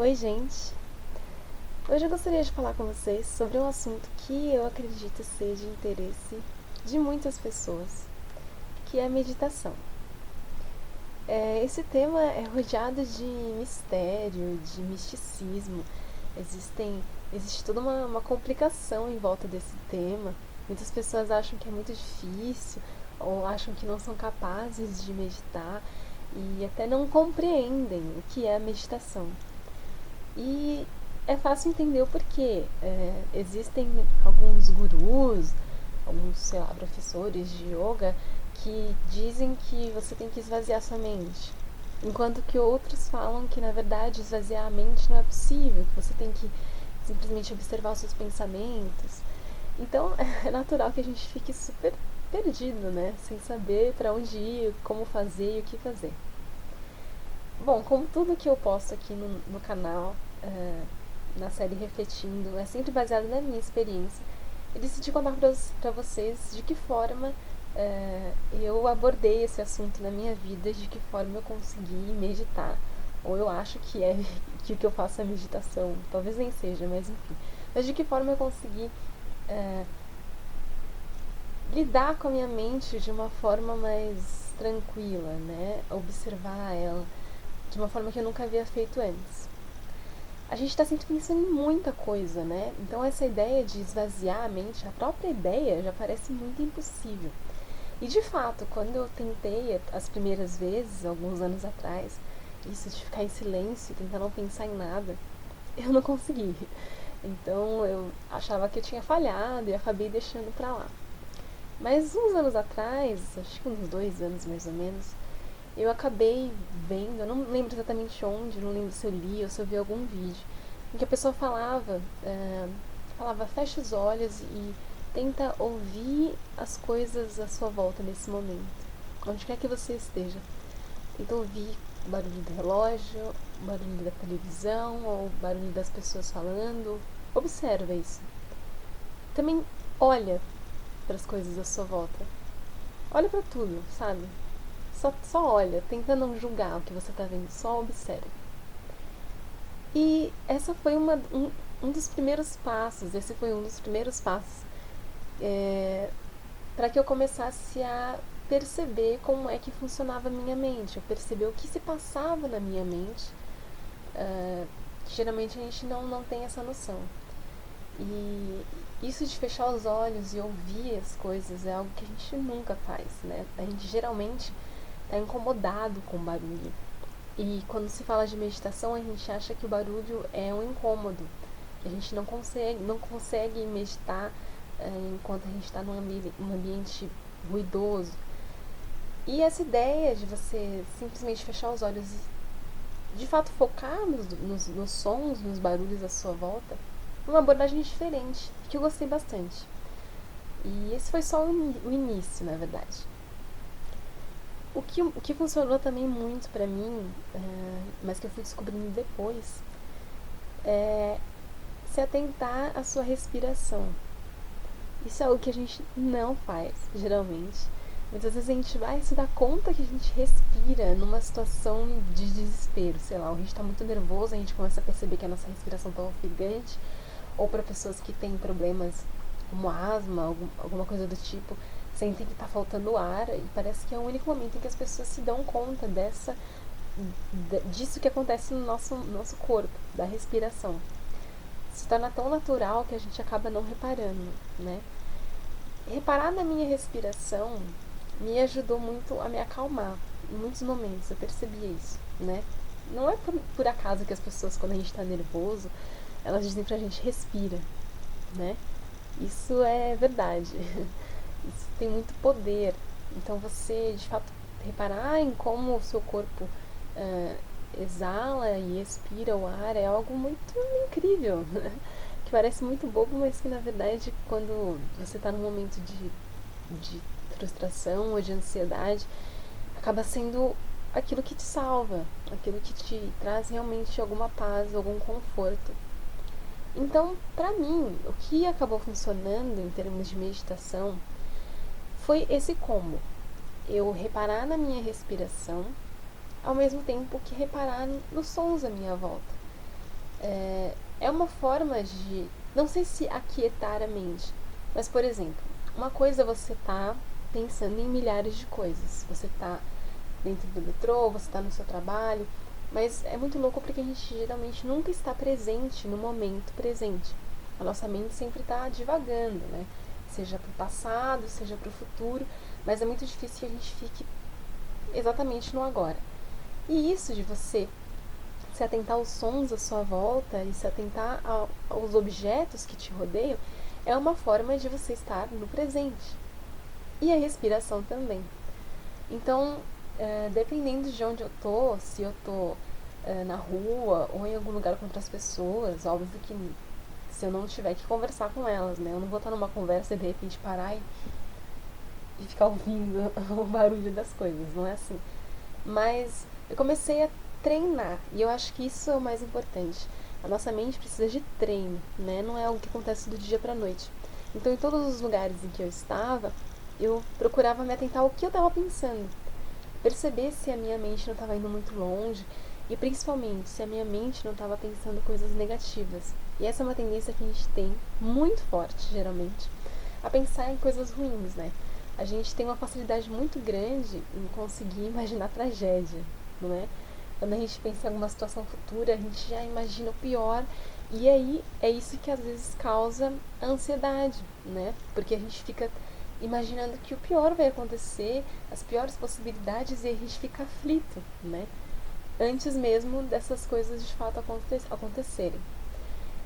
Oi, gente! Hoje eu gostaria de falar com vocês sobre um assunto que eu acredito ser de interesse de muitas pessoas, que é a meditação. Esse tema é rodeado de mistério, de misticismo. Existe toda uma complicação em volta desse tema. Muitas pessoas acham que é muito difícil ou acham que não são capazes de meditar e até não compreendem o que é a meditação. E é fácil entender o porquê. Existem alguns gurus, alguns, sei lá, professores de yoga que dizem que você tem que esvaziar sua mente. Enquanto que outros falam que, na verdade, esvaziar a mente não é possível, que você tem que simplesmente observar os seus pensamentos. Então, é natural que a gente fique super perdido, né? Sem saber para onde ir, como fazer e o que fazer. Bom, como tudo que eu posto aqui no canal, na série Refletindo, é sempre baseado na minha experiência, eu decidi contar para vocês de que forma eu abordei esse assunto na minha vida, de que forma eu consegui meditar. Ou eu acho que é que o que eu faço é meditação, talvez nem seja, mas enfim. Mas de que forma eu consegui lidar com a minha mente de uma forma mais tranquila, né? Observar ela de uma forma que eu nunca havia feito antes. A gente está sempre pensando em muita coisa, né? Então essa ideia de esvaziar a mente, a própria ideia já parece muito impossível. E de fato, quando eu tentei as primeiras vezes, alguns anos atrás, isso de ficar em silêncio, tentar não pensar em nada, eu não consegui. Então eu achava que eu tinha falhado e acabei deixando pra lá. Mas uns anos atrás, acho que uns 2 anos mais ou menos, eu acabei vendo, eu não lembro exatamente onde, não lembro se eu li ou se eu vi algum vídeo, em que a pessoa falava fecha os olhos e tenta ouvir as coisas à sua volta nesse momento, onde quer que você esteja. Tenta ouvir o barulho do relógio, o barulho da televisão ou o barulho das pessoas falando. Observa isso. Também olha para as coisas à sua volta. Olha para tudo, sabe? Só olha, tenta não julgar o que você está vendo, só observe. E essa foi um dos primeiros passos, esse foi um dos primeiros passos para que eu começasse a perceber como é que funcionava a minha mente, eu perceber o que se passava na minha mente. Geralmente a gente não tem essa noção. E isso de fechar os olhos e ouvir as coisas é algo que a gente nunca faz, né? A gente geralmente está incomodado com o barulho. E quando se fala de meditação, a gente acha que o barulho é um incômodo. Que a gente não consegue meditar enquanto a gente está num ambiente ruidoso. E essa ideia de você simplesmente fechar os olhos e de fato focar nos sons, nos barulhos à sua volta, é uma abordagem diferente, que eu gostei bastante. E esse foi só o início, na verdade. O que funcionou também muito pra mim, mas que eu fui descobrindo depois, é se atentar à sua respiração. Isso é algo que a gente não faz, geralmente. Muitas vezes a gente vai se dar conta que a gente respira numa situação de desespero, sei lá, a gente tá muito nervoso, a gente começa a perceber que a nossa respiração tá ofegante, ou para pessoas que têm problemas como asma, alguma coisa do tipo, sentem que tá faltando ar e parece que é o único momento em que as pessoas se dão conta disso que acontece no nosso corpo, da respiração. Se torna tão natural que a gente acaba não reparando, né? Reparar na minha respiração me ajudou muito a me acalmar. Em muitos momentos eu percebi isso, né? Não é por acaso que as pessoas, quando a gente tá nervoso, elas dizem pra gente respira, né? Isso é verdade. Isso tem muito poder. Então você, de fato, reparar em como o seu corpo exala e expira o ar é algo muito incrível, né? Que parece muito bobo, mas que na verdade, quando você está num momento de frustração ou de ansiedade, acaba sendo aquilo que te salva, aquilo que te traz realmente alguma paz, algum conforto. Então, para mim, o que acabou funcionando em termos de meditação foi esse combo. Eu reparar na minha respiração, ao mesmo tempo que reparar nos sons à minha volta. É uma forma de, não sei se aquietar a mente, mas, por exemplo, uma coisa é você tá pensando em milhares de coisas. Você tá dentro do metrô, você tá no seu trabalho, mas é muito louco porque a gente geralmente nunca está presente no momento presente. A nossa mente sempre está divagando, né? Seja para o passado, seja para o futuro, mas é muito difícil que a gente fique exatamente no agora. E isso de você se atentar aos sons à sua volta e se atentar aos objetos que te rodeiam é uma forma de você estar no presente. E a respiração também. Então, dependendo de onde eu tô, se eu tô na rua ou em algum lugar com outras pessoas, óbvio que se eu não tiver que conversar com elas, né? Eu não vou estar numa conversa e de repente parar e ficar ouvindo o barulho das coisas, não é assim. Mas eu comecei a treinar e eu acho que isso é o mais importante. A nossa mente precisa de treino, né? Não é algo que acontece do dia pra noite. Então, em todos os lugares em que eu estava, eu procurava me atentar ao que eu estava pensando, perceber se a minha mente não estava indo muito longe e principalmente se a minha mente não estava pensando coisas negativas. E essa é uma tendência que a gente tem muito forte, geralmente, a pensar em coisas ruins, né? A gente tem uma facilidade muito grande em conseguir imaginar tragédia, não é? Quando a gente pensa em alguma situação futura, a gente já imagina o pior e aí é isso que às vezes causa a ansiedade, né? Porque a gente fica imaginando que o pior vai acontecer, as piores possibilidades, e a gente fica aflito, né? Antes mesmo dessas coisas de fato acontecerem.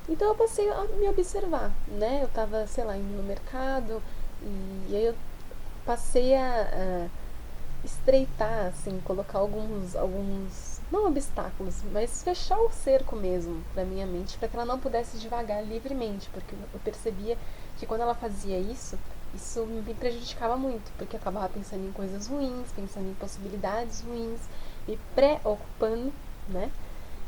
Então eu passei a me observar, né? Eu tava, sei lá, indo no mercado e aí eu passei a estreitar, assim, colocar alguns não obstáculos, mas fechar o cerco mesmo da minha mente para que ela não pudesse divagar livremente, porque eu percebia que quando ela fazia isso me prejudicava muito, porque eu acabava pensando em coisas ruins, pensando em possibilidades ruins, me preocupando, né?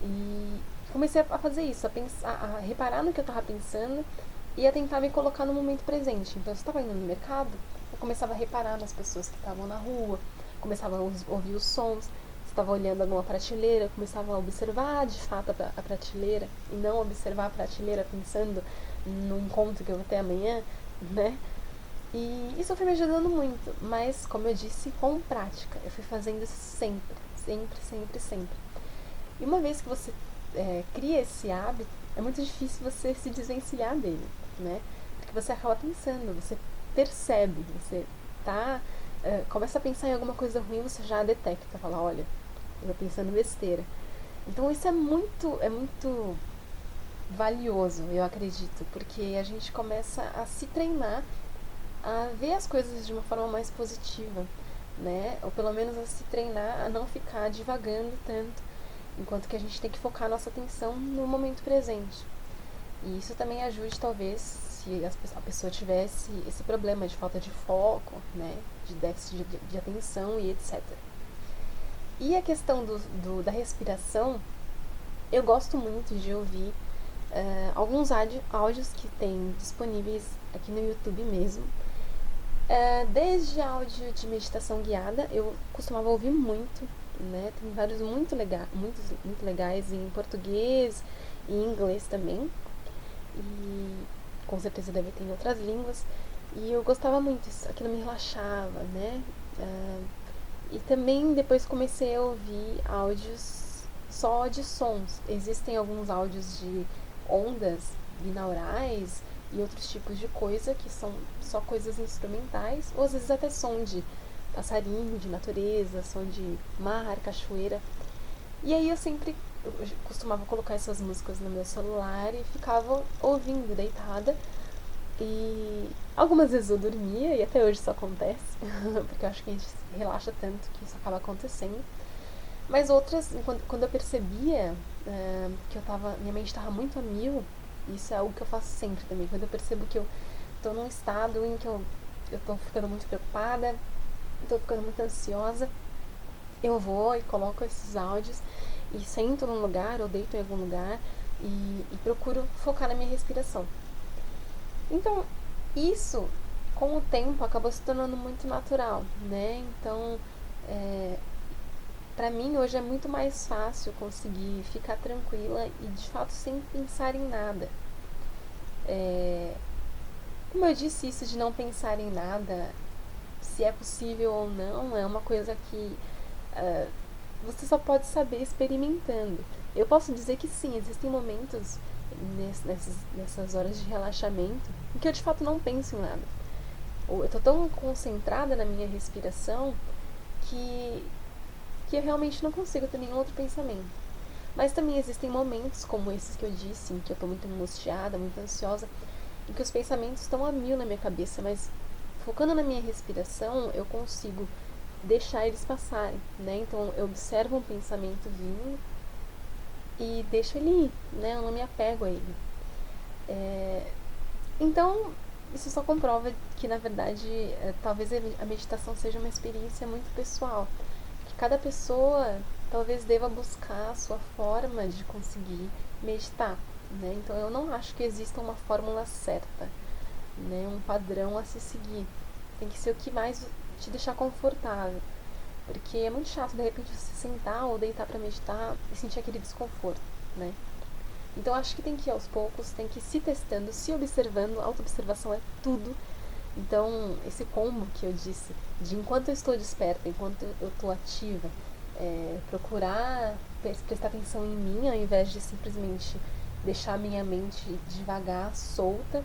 E comecei a fazer isso, a pensar, a reparar no que eu estava pensando e a tentar me colocar no momento presente. Então, se eu estava indo no mercado, eu começava a reparar nas pessoas que estavam na rua, começava a ouvir os sons. Se estava olhando alguma prateleira, eu começava a observar de fato a prateleira e não observar a prateleira pensando no encontro que eu vou ter amanhã, né? E isso foi me ajudando muito, mas como eu disse, com prática. Eu fui fazendo isso sempre, sempre, sempre, sempre. E uma vez que você cria esse hábito, é muito difícil você se desvencilhar dele, né? Porque você acaba pensando, você percebe, você tá, começa a pensar em alguma coisa ruim, você já detecta, fala, olha, eu tô pensando besteira. Então isso é muito valioso, eu acredito, porque a gente começa a se treinar a ver as coisas de uma forma mais positiva, né? Ou pelo menos a se treinar a não ficar divagando tanto, enquanto que a gente tem que focar a nossa atenção no momento presente. E isso também ajude, talvez, se a pessoa tivesse esse problema de falta de foco, né? De déficit de atenção e etc. E a questão da respiração, eu gosto muito de ouvir alguns áudios que tem disponíveis aqui no YouTube mesmo. Desde áudio de meditação guiada, eu costumava ouvir muito, né? Tem vários muito legais em português e em inglês também. E com certeza deve ter em outras línguas. E eu gostava muito, aquilo me relaxava, né? E também depois comecei a ouvir áudios só de sons. Existem alguns áudios de ondas binaurais e outros tipos de coisa que são só coisas instrumentais, ou às vezes até som de passarinho, de natureza, som de mar, cachoeira. E aí eu costumava colocar essas músicas no meu celular e ficava ouvindo deitada. E algumas vezes eu dormia, e até hoje isso acontece, porque eu acho que a gente relaxa tanto que isso acaba acontecendo. Mas outras, quando eu percebia que minha mente estava muito a mil, isso é algo que eu faço sempre também. Quando eu percebo que eu estou num estado em que eu estou ficando muito preocupada, estou ficando muito ansiosa, eu vou e coloco esses áudios e sento num lugar ou deito em algum lugar e procuro focar na minha respiração. Então, isso, com o tempo, acabou se tornando muito natural, né? Então, Pra mim, hoje é muito mais fácil conseguir ficar tranquila e de fato sem pensar em nada. É, como eu disse, isso de não pensar em nada, se é possível ou não, é uma coisa que ah, você só pode saber experimentando. Eu posso dizer que sim, existem momentos nessas horas de relaxamento em que eu de fato não penso em nada. Ou eu tô tão concentrada na minha respiração que, que eu realmente não consigo ter nenhum outro pensamento. Mas também existem momentos como esses que eu disse, em que eu tô muito angustiada, muito ansiosa, em que os pensamentos estão a mil na minha cabeça, mas focando na minha respiração, eu consigo deixar eles passarem, né? Então eu observo um pensamento vindo e deixo ele ir, né? Eu não me apego a ele. É, então, isso só comprova que, na verdade, talvez a meditação seja uma experiência muito pessoal. Que cada pessoa talvez deva buscar a sua forma de conseguir meditar, né? Então, eu não acho que exista uma fórmula certa, né? Um padrão a se seguir. Tem que ser o que mais te deixar confortável. Porque é muito chato, de repente, você sentar ou deitar para meditar e sentir aquele desconforto, né? Então acho que tem que ir aos poucos, tem que ir se testando, se observando, autoobservação é tudo. Então, esse combo que eu disse, de enquanto eu estou desperta, enquanto eu estou ativa, procurar prestar atenção em mim, ao invés de simplesmente deixar minha mente devagar, solta,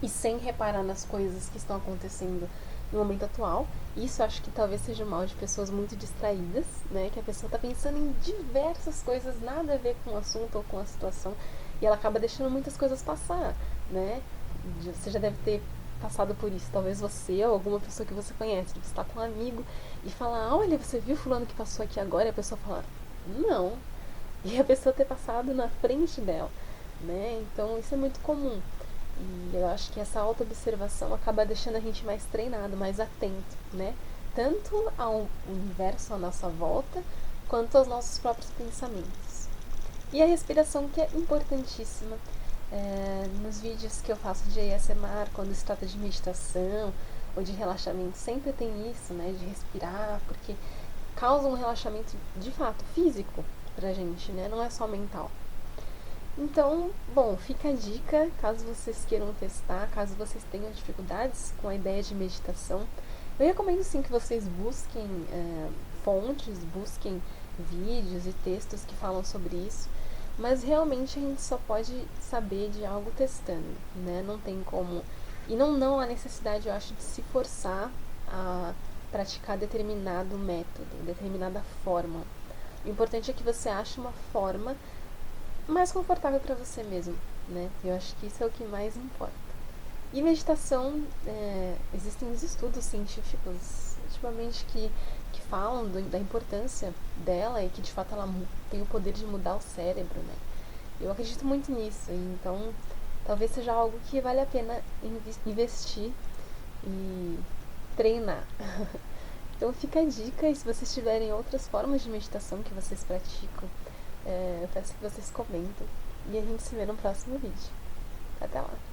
e sem reparar nas coisas que estão acontecendo no momento atual. Isso acho que talvez seja mal de pessoas muito distraídas, né? Que a pessoa está pensando em diversas coisas, nada a ver com o assunto ou com a situação, e ela acaba deixando muitas coisas passar, né? Você já deve ter passado por isso, talvez você ou alguma pessoa que você conhece, você está com um amigo e fala, olha, você viu fulano que passou aqui agora? E a pessoa fala, não. E a pessoa ter passado na frente dela, né? Então isso é muito comum. E eu acho que essa autoobservação acaba deixando a gente mais treinado, mais atento, né? Tanto ao universo à nossa volta, quanto aos nossos próprios pensamentos. E a respiração, que é importantíssima. Nos vídeos que eu faço de ASMR, quando se trata de meditação ou de relaxamento, sempre tem isso, né? De respirar, porque causa um relaxamento de fato físico pra gente, né? Não é só mental. Então, bom, fica a dica, caso vocês queiram testar, caso vocês tenham dificuldades com a ideia de meditação. Eu recomendo sim que vocês busquem fontes, busquem vídeos e textos que falam sobre isso, mas realmente a gente só pode saber de algo testando, né? Não tem como. E não há necessidade, eu acho, de se forçar a praticar determinado método, determinada forma. O importante é que você ache uma forma mais confortável para você mesmo, né? Eu acho que isso é o que mais importa. E meditação, existem os estudos científicos, ultimamente, que falam da importância dela e que de fato ela tem o poder de mudar o cérebro, né? Eu acredito muito nisso, então talvez seja algo que vale a pena investir e treinar. Então fica a dica, e se vocês tiverem outras formas de meditação que vocês praticam, eu peço que vocês comentem. E a gente se vê no próximo vídeo. Até lá!